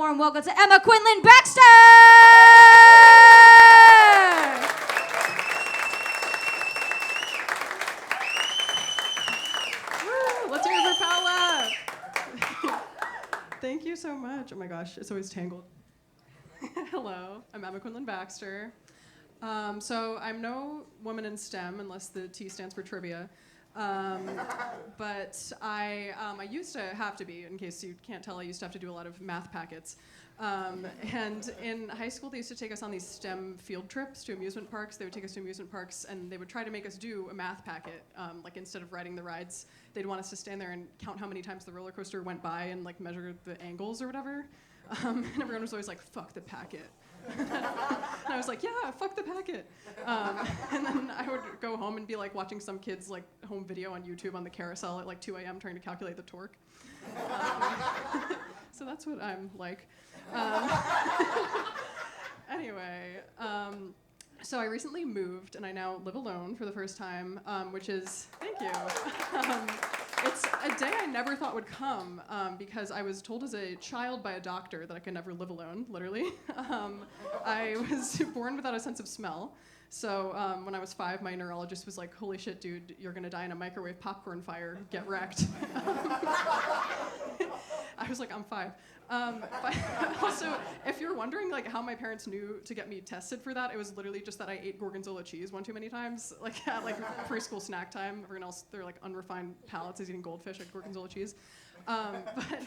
Warm welcome to Emma Quinlan Baxter! Woo, let's hear it for Paula. Thank you so much. Oh my gosh, it's always tangled. Hello, I'm Emma Quinlan Baxter. So I'm no woman in STEM unless the T stands for trivia. But I used to have to be, in case you can't tell, I used to have to do a lot of math packets. And in high school, they used to take us on these STEM field trips to amusement parks. They would take us to amusement parks, and they would try to make us do a math packet. Like instead of riding the rides, they'd want us to stand there and count how many times the roller coaster went by and like measure the angles or whatever. And everyone was always like, "Fuck the packet." And I was like, yeah, fuck the packet. And then I would go home and be like watching some kid's like home video on YouTube on the carousel at like 2 a.m. trying to calculate the torque. So that's what I'm like. Anyway, so I recently moved and I now live alone for the first time, which is, thank you. It's a day I never thought would come because I was told as a child by a doctor that I could never live alone, literally. I was born without a sense of smell. So when I was 5, my neurologist was like, holy shit, dude, you're gonna die in a microwave popcorn fire, get wrecked. I was like, I'm 5. But also, if you're wondering like how my parents knew to get me tested for that, it was literally just that I ate gorgonzola cheese one too many times, like at like preschool snack time. Everyone else, they're like unrefined palates is eating goldfish like gorgonzola cheese. But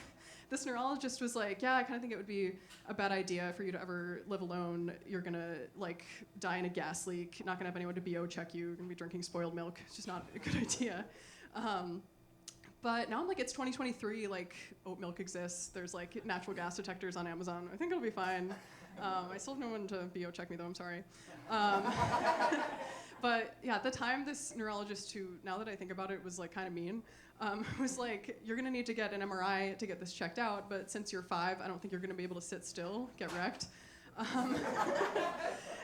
this neurologist was like, yeah, I kind of think it would be a bad idea for you to ever live alone. You're gonna like die in a gas leak, not gonna have anyone to BO check you, you're gonna be drinking spoiled milk. It's just not a good idea. But now I'm like, it's 2023, like oat milk exists. There's like natural gas detectors on Amazon. I think it'll be fine. I still have no one to BO check me though, I'm sorry. But yeah, at the time, this neurologist who, now that I think about it, was like kind of mean, was like, you're gonna need to get an MRI to get this checked out, but since you're 5, I don't think you're gonna be able to sit still, get wrecked.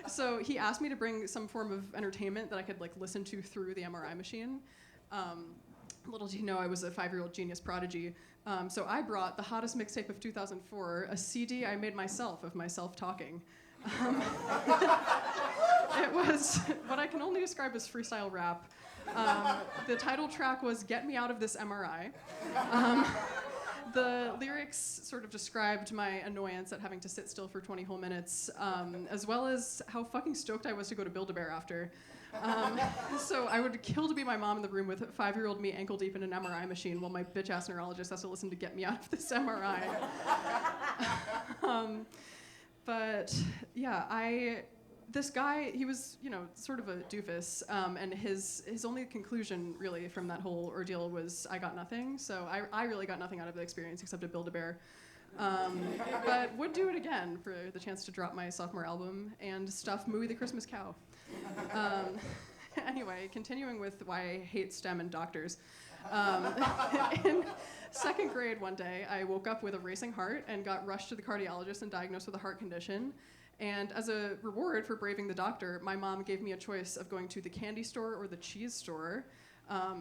So he asked me to bring some form of entertainment that I could like listen to through the MRI machine. Little do you know, I was a 5-year-old genius prodigy. So I brought the hottest mixtape of 2004, a CD I made myself of myself talking. It was what I can only describe as freestyle rap. The title track was Get Me Out of This MRI. The lyrics sort of described my annoyance at having to sit still for 20 whole minutes, as well as how fucking stoked I was to go to Build-A-Bear after. So I would kill to be my mom in the room with 5-year-old me ankle deep in an MRI machine while my bitch-ass neurologist has to listen to get me out of this MRI. But yeah, this guy, he was, you know, sort of a doofus, and his only conclusion really from that whole ordeal was I got nothing. So I really got nothing out of the experience except to Build-A-Bear. But would do it again for the chance to drop my sophomore album and stuff Mooey the Christmas Cow. Anyway, continuing with why I hate STEM and doctors. In 2nd grade one day, I woke up with a racing heart and got rushed to the cardiologist and diagnosed with a heart condition. And as a reward for braving the doctor, my mom gave me a choice of going to the candy store or the cheese store.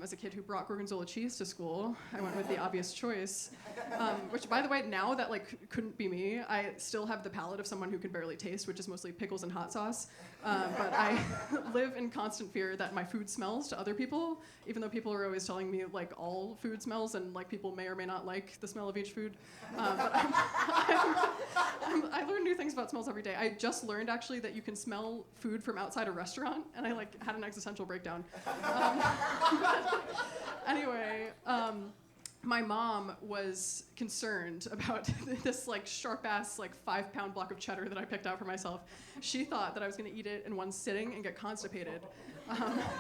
As a kid who brought gorgonzola cheese to school, I went with the obvious choice. Which, by the way, now that like couldn't be me, I still have the palate of someone who can barely taste, which is mostly pickles and hot sauce. But I live in constant fear that my food smells to other people, even though people are always telling me like all food smells and like people may or may not like the smell of each food. But I learn new things about smells every day. I just learned actually that you can smell food from outside a restaurant, and I like had an existential breakdown. Anyway, my mom was concerned about this like sharp ass like 5-pound block of cheddar that I picked out for myself. She thought that I was gonna eat it in one sitting and get constipated.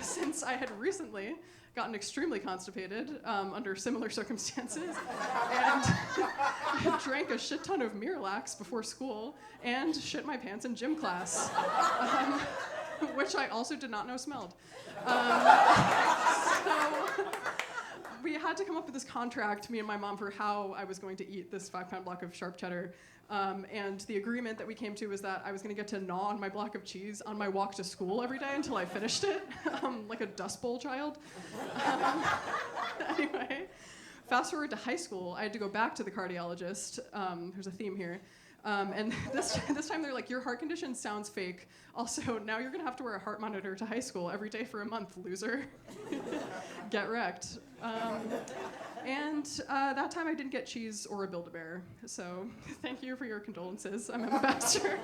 Since I had recently gotten extremely constipated under similar circumstances and drank a shit ton of Miralax before school and shit my pants in gym class, which I also did not know smelled. So we had to come up with this contract, me and my mom, for how I was going to eat this 5-pound block of sharp cheddar. And the agreement that we came to was that I was going to get to gnaw on my block of cheese on my walk to school every day until I finished it, like a Dust Bowl child. Anyway, fast forward to high school, I had to go back to the cardiologist. There's a theme here. And this time they're like, your heart condition sounds fake. Also, now you're gonna have to wear a heart monitor to high school every day for a month, loser. Get wrecked. And that time I didn't get cheese or a Build-A-Bear. So thank you for your condolences. I'm Emma Baxter.